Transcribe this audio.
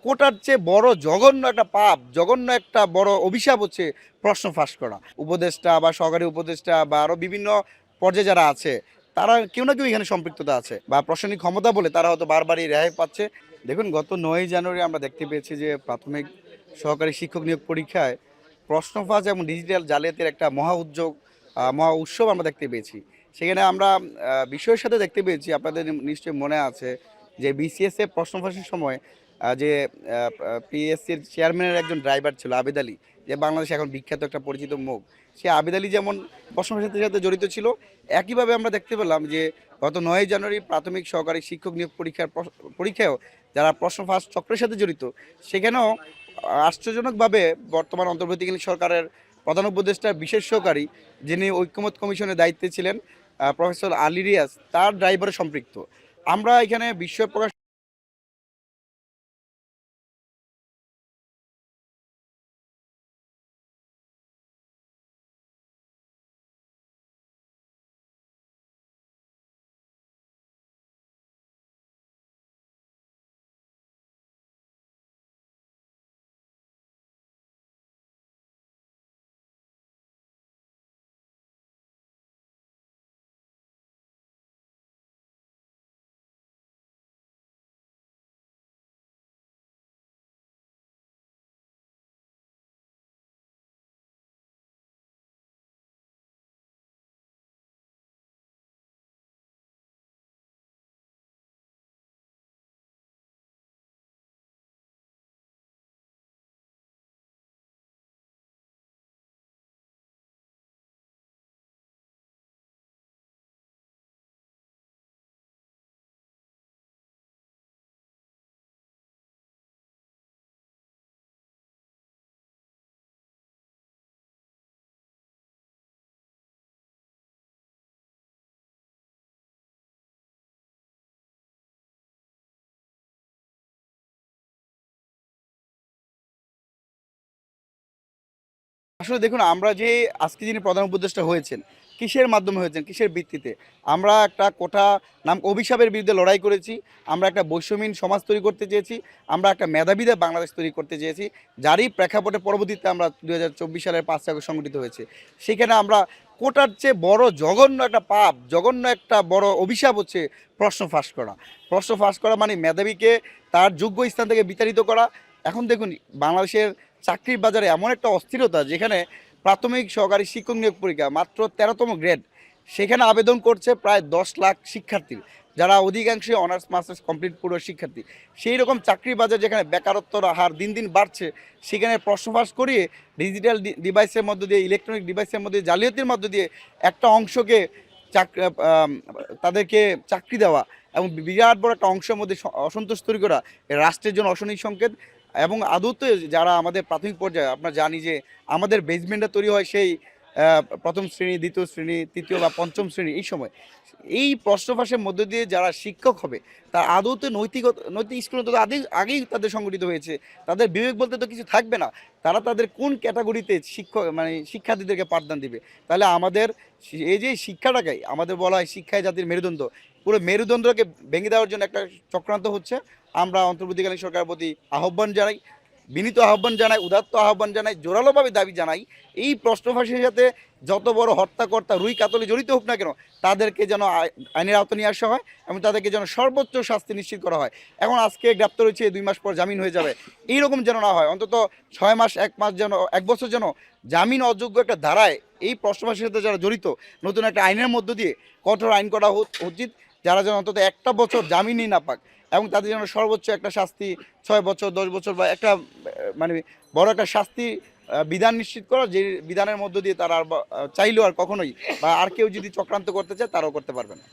কোটার চেয়ে বড় জঘন্য একটা পাপ, জঘন্য একটা বড় অভিশাপ হচ্ছে প্রশ্ন ফাঁস করা। উপদেষ্টা বা সহকারী উপদেষ্টা বা আরও বিভিন্ন পর্যায়ে যারা আছে, তারা কেউ না কেউ এখানে সম্পৃক্ততা আছে বা প্রশাসনিক ক্ষমতা বলে তারা হয়তো বারবারই রেহাই পাচ্ছে। দেখুন, গত 9ই জানুয়ারি আমরা দেখতে পেয়েছি যে প্রাথমিক সহকারী শিক্ষক নিয়োগ পরীক্ষায় প্রশ্ন ফাঁস এবং ডিজিটাল জালিয়াতির একটা মহা উৎসব আমরা দেখতে পেয়েছি। সেখানে আমরা বিষয়ের সাথে দেখতে পেয়েছি, আপনাদের নিশ্চয়ই মনে আছে যে বিসিএস এ প্রশ্ন ফাঁসের সময় যে পিএসসির চেয়ারম্যানের একজন ড্রাইভার ছিল আবেদ আলী, যে বাংলাদেশে এখন বিখ্যাত একটা পরিচিত মুখ। সে আবেদ আলী যেমন প্রশ্ন ফাঁসের সাথে জড়িত ছিল, একইভাবে আমরা দেখতে পেলাম যে গত 9ই জানুয়ারি প্রাথমিক সহকারী শিক্ষক নিয়োগ পরীক্ষায়ও যারা প্রশ্ন ফাঁস চক্রের সাথে জড়িত, সেখানেও আশ্চর্যজনকভাবে বর্তমান অন্তর্বর্তীকালীন সরকারের প্রধান উপদেষ্টার বিশেষ সহকারী, যিনি ঐক্যমত কমিশনের দায়িত্বে ছিলেন, প্রফেসর আলী রিয়াজ, তার ড্রাইভারে সম্পৃক্ত। আমরা এখানে বিস্ময় প্রকাশ। আসলে দেখুন, আমরা যে আজকে যিনি প্রধান উপদেষ্টা হয়েছেন, কিসের মাধ্যমে হয়েছেন, কিসের ভিত্তিতে? আমরা একটা কোটা নাম অভিশাপের বিরুদ্ধে লড়াই করেছি। আমরা একটা বৈষম্যহীন সমাজ তৈরি করতে চেয়েছি। আমরা একটা মেধাবীদের বাংলাদেশ তৈরি করতে চেয়েছি, যারই প্রেক্ষাপটে পরবর্তীতে আমরা 2024 সালের 5 আগস্ট সংগঠিত হয়েছে। সেখানে আমরা কোটার চেয়ে বড় জঘন্য একটা পাপ, জঘন্য একটা বড় অভিশাপ হচ্ছে প্রশ্ন ফাঁস করা। প্রশ্ন ফাঁস করা মানে মেধাবীকে তার যোগ্য স্থান থেকে বিতাড়িত করা। এখন দেখুন, বাংলাদেশের চাকরির বাজারে এমন একটা অস্থিরতা, যেখানে প্রাথমিক সহকারী শিক্ষক নিয়োগ পরীক্ষা মাত্র 13তম গ্রেড, সেখানে আবেদন করছে প্রায় 10 লাখ শিক্ষার্থী, যারা অধিকাংশই অনার্স মাস্টার্স কমপ্লিট পুরো শিক্ষার্থী। সেই রকম চাকরির বাজার যেখানে বেকারত্বর হার দিন দিন বাড়ছে, সেখানে প্রশ্ন ফাঁস করিয়ে ডিজিটাল ডিভাইসের মধ্য দিয়ে, ইলেকট্রনিক ডিভাইসের মধ্যে দিয়ে, জালিয়াতির মধ্য দিয়ে একটা অংশকে চাকরি তাদেরকে চাকরি দেওয়া এবং বিরাট বড় একটা অংশের মধ্যে অসন্তোষ তৈরি করা, রাষ্ট্রের জন্য অশনি সংকেত। এবং আদৌতে যারা আমাদের প্রাথমিক পর্যায়ে, আপনার জানি যে আমাদের বেসমেন্টটা তৈরি হয় সেই প্রথম শ্রেণী, দ্বিতীয় শ্রেণী, তৃতীয় বা পঞ্চম শ্রেণী, এই সময় এই প্রশ্ন ফাঁসের মধ্য দিয়ে যারা শিক্ষক হবে, তার আদৌতে নৈতিক স্কুল তো আগেই তাদের সংগঠিত হয়েছে, তাদের বিবেক বলতে তো কিছু থাকবে না। তারা তাদের কোন ক্যাটাগরিতে শিক্ষার্থীদেরকে পাঠদান দিবে? তাহলে আমাদের এই যে শিক্ষাটাকে আমাদের বলা হয় শিক্ষায় জাতির মেরুদণ্ড, পুরো মেরুদণ্ডকে ভেঙে দেওয়ার জন্য একটা চক্রান্ত হচ্ছে। আমরা অন্তর্বর্তীকালীন সরকারের প্রতি আহ্বান জানাই, বিনীত আহ্বান জানাই, উদাত্ত আহ্বান জানাই, জোরালোভাবে দাবি জানাই, এই প্রশ্ন ফাঁসের সাথে যত বড় হত্যাকর্তা রুই কাতলে জড়িত হোক না কেন, তাদেরকে যেন আইনের আওতা নিয়ে আসা হয় এবং তাদেরকে যেন সর্বোচ্চ শাস্তি নিশ্চিত করা হয়। এখন আজকে গ্রেপ্তার হয়েছে, 2 মাস পর জামিন হয়ে যাবে, এইরকম যেন না হয়। অন্তত 6 মাস, 1 মাস যেন, 1 বছর যেন জামিন অযোগ্য একটা ধারায় এই প্রশ্ন ফাঁসের সাথে যারা জড়িত, নতুন একটা আইনের মধ্য দিয়ে কঠোর আইন করা উচিত, যারা যেন অন্তত 1টা বছর জামিনই না পাক এবং তাদের যেন সর্বোচ্চ একটা শাস্তি 6 বছর, 10 বছর বা একটা মানে বড় একটা শাস্তি বিধান নিশ্চিত করা, যে বিধানের মধ্য দিয়ে তারা আর চাইলেও আর কখনোই বা আর কেউ যদি চক্রান্ত করতে চায়, তারাও করতে পারবে না।